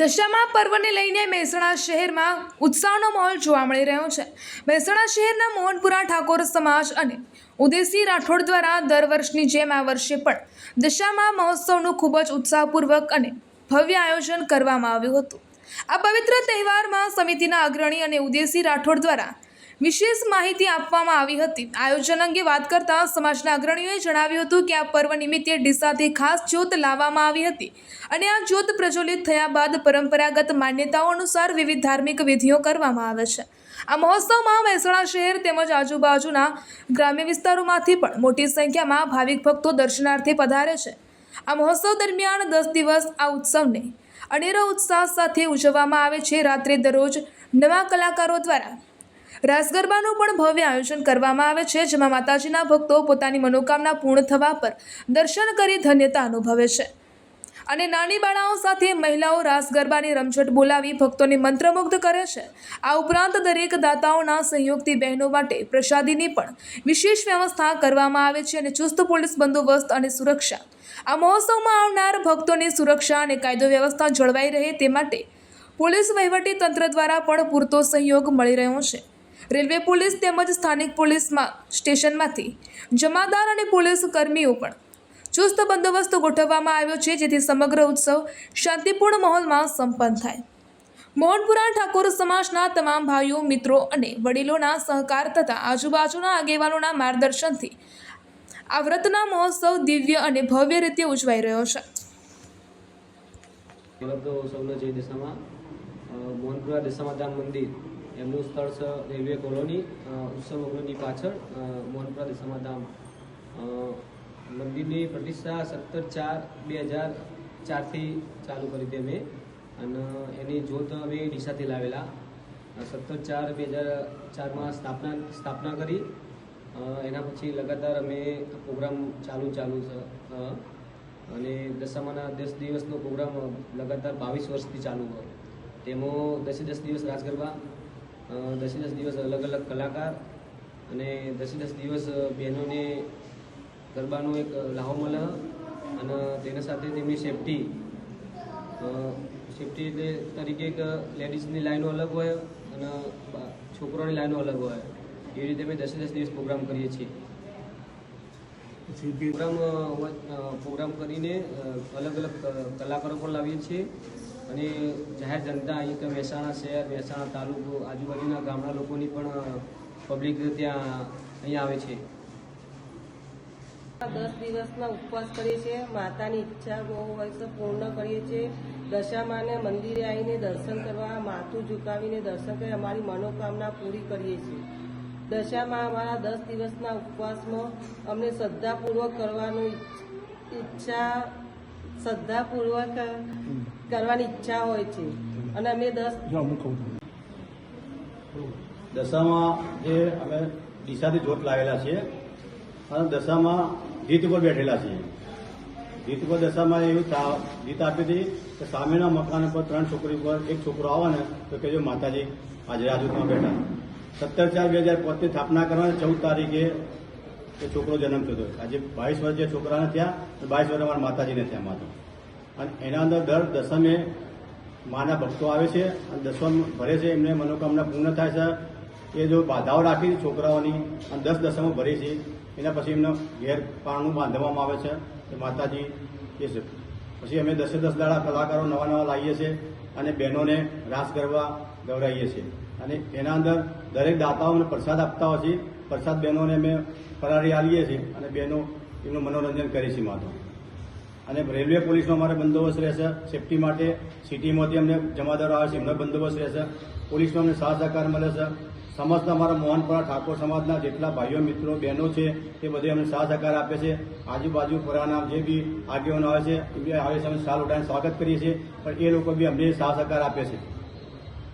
દશામા પર્વને લઈને મહેસાણા શહેરમાં ઉત્સાહનો માહોલ જોવા મળી રહ્યો છે। મહેસાણા શહેરના મોહનપુરા ઠાકોર સમાજ અને ઉદેશી રાઠોડ દ્વારા દર વર્ષની જેમ આ વર્ષે પણ દશામા મહોત્સવનું ખૂબ જ ઉત્સાહપૂર્વક અને ભવ્ય આયોજન કરવામાં આવ્યું હતું। આ પવિત્ર તહેવારમાં સમિતિના અગ્રણી અને ઉદેશી રાઠોડ દ્વારા વિશેષ માહિતી આપવામાં આવી હતી। આયોજન અંગે વાત કરતા સમાજના અગ્રણીઓએ જણાવ્યું હતું કે આ પર્વ નિમિત્તે ડીસાથી ખાસ જ્યોત લાવવામાં આવી હતી અને આ જ્યોત પ્રજ્વલિત થયા બાદ પરંપરાગત માન્યતાઓ અનુસાર વિવિધ ધાર્મિક વિધિઓ કરવામાં આવે છે। આ મહોત્સવમાં મહેસાણા શહેર તેમજ આજુબાજુના ગ્રામ્ય વિસ્તારોમાંથી પણ મોટી સંખ્યામાં ભાવિક ભક્તો દર્શનાર્થે પધારે છે। આ મહોત્સવ દરમિયાન 10 દિવસ આ ઉત્સવને અનેરો ઉત્સાહ સાથે ઉજવવામાં આવે છે। રાત્રે દરરોજ નવા કલાકારો દ્વારા રાસ ગરબાનું પણ ભવ્ય આયોજન કરવામાં આવે છે, જેમાં માતાજીના ભક્તો પોતાની મનોકામના પૂર્ણ થવા પર દર્શન કરી ધન્યતા અનુભવે છે અને નાની બાળાઓ સાથે મહિલાઓ રાસ ગરબાની રમઝટ બોલાવી ભક્તોને મંત્રમુગ્ધ કરે છે। આ ઉપરાંત દરેક દાતાઓના સહયોગથી બહેનો માટે પ્રસાદીની પણ વિશેષ વ્યવસ્થા કરવામાં આવે છે અને ચુસ્ત પોલીસ બંદોબસ્ત અને સુરક્ષા આ મહોત્સવમાં આવનાર ભક્તોની સુરક્ષા અને કાયદો વ્યવસ્થા જળવાઈ રહે તે માટે પોલીસ વહીવટી તંત્ર દ્વારા પણ પૂરતો સહયોગ મળી રહ્યો છે। રેલવે પોલીસ તેમજ સ્થાનિક પોલીસમાં સ્ટેશનમાંથી જમાદાર અને પોલીસ કર્મીઓ પણ ચુસ્ત બંદોબસ્ત ગોઠવવામાં આવ્યો છે, જેથી સમગ્ર ઉત્સવ શાંતિપૂર્ણ માહોલમાં સંપન્ન થાય। મોહનપુરા ઠાકોર સમાજના તમામ ભાઈઓ, મિત્રો અને વડીલોના સહકાર તથા આજુબાજુના આગેવાનોના માર્ગદર્શનથી આ વ્રતના મહોત્સવ દિવ્ય અને ભવ્ય રીતે ઉજવાઈ રહ્યો છે। મોહનપુરા દશામા ધામ મંદિર એમનું સ્થળ છે રેલવે કોલોની ઉત્સવ અગ્રની પાછળ। મોહનપુરા દશામા ધામ મંદિરની પ્રતિષ્ઠા 17/4/2004થી ચાલુ કરી હતી અમે અને એની જ્યોત અમે ડીસાથી લાવેલા। 17/4/2004માં સ્થાપના કરી। એના પછી લગાતાર અમે પ્રોગ્રામ ચાલુ છે અને દશામાના 10 દિવસનો પ્રોગ્રામ લગાતાર 22 વર્ષથી ચાલુ હોય। તેમાં 10 દિવસ રાસ ગરબા, 10 દિવસ અલગ અલગ કલાકાર અને 10 દિવસ બહેનોને ગરબાનો એક લાહો મળે અને તેના સાથે તેમની સેફટી એટલે તરીકે એક લેડીઝની લાઈનો અલગ હોય અને છોકરોની લાઈનો અલગ હોય। એવી રીતે અમે 10 દિવસ પ્રોગ્રામ કરીએ છીએ। પ્રોગ્રામ કરીને અલગ અલગ કલાકારો પણ લાવીએ છીએ અને જાહેર જનતા અહીં મહેસાણા શહેર, મહેસાણા તાલુકો, આજુબાજુના ગામના લોકોની પણ પબ્લિક ત્યાં અહીંયા આવે છે। 10 દિવસના ઉપવાસ કરીએ છીએ। માતાની ઈચ્છા બહુ હોય છે પૂર્ણ કરીએ છીએ। દશામાને મંદિરે આવીને દર્શન કરવા, માથું ઝુકાવીને દર્શન કરી અમારી મનોકામના પૂરી કરીએ છીએ। દશામાં અમારા 10 દિવસના ઉપવાસમાં અમને શ્રદ્ધાપૂર્વક કરવાની ઈચ્છા હોય છે અને અમે દશામાં જે અમે ડીસાથી જ્યોત લાવેલા છીએ અને દશામાં જીત ઉપર બેઠેલા છીએ। જીત ઉપર દશામાં એવું જીત આપી હતી કે સામેના મકાન પર 3 છોકરી પર એક છોકરો આવે ને તો કહેજો માતાજી આજે રાજૂતમાં બેઠા। 17/4/2005ની સ્થાપના કરવાની 14 તારીખે એ છોકરો જન્મ થયો। આજે 22 વર્ષ જે છોકરાને થયા 22 વર્ષ અમારા માતાજીને થયા માતા। અને એના અંદર દર દસમે માના ભક્તો આવે છે અને દસમ ભરે છે, એમને મનોકામના પૂર્ણ થાય છે। એ જો બાધાઓ રાખી છોકરાઓની અને 10 દસમો ભરે છે એના પછી એમને ઘેર પારણું બાંધવામાં આવે છે એ માતાજી એ છે। પછી અમે 10 દાડા કલાકારો નવા લાવીએ છીએ અને બહેનોને રાસ ગરબા ગવડાવીએ છીએ અને એના અંદર દરેક દાતાઓને પ્રસાદ આપતા હોય છે। પ્રસાદ બહેનોને અમે ફરારી આલીએ છીએ અને બહેનો એમનું મનોરંજન કરે છે માતા। અને રેલવે પોલીસનો અમારે બંદોબસ્ત રહેશે સેફટી માટે। સિટીમાંથી અમને જમાદારો આવે છે એમનો બંદોબસ્ત રહેશે। પોલીસનો અમને સાથ સહકાર મળે છે। સમસ્ત અમારા મોહનપુરા ઠાકોર સમાજના જેટલા ભાઈઓ, મિત્રો, બહેનો છે તે બધે અમને સાથ સહકાર આપે છે। આજુબાજુ પરાના જે બી આગેવાનો આવે છે એ આવે છે અમે સાલ ઉઠાવીને સ્વાગત કરીએ છીએ, પણ એ લોકો બી અમને સાથ સહકાર આપે છે।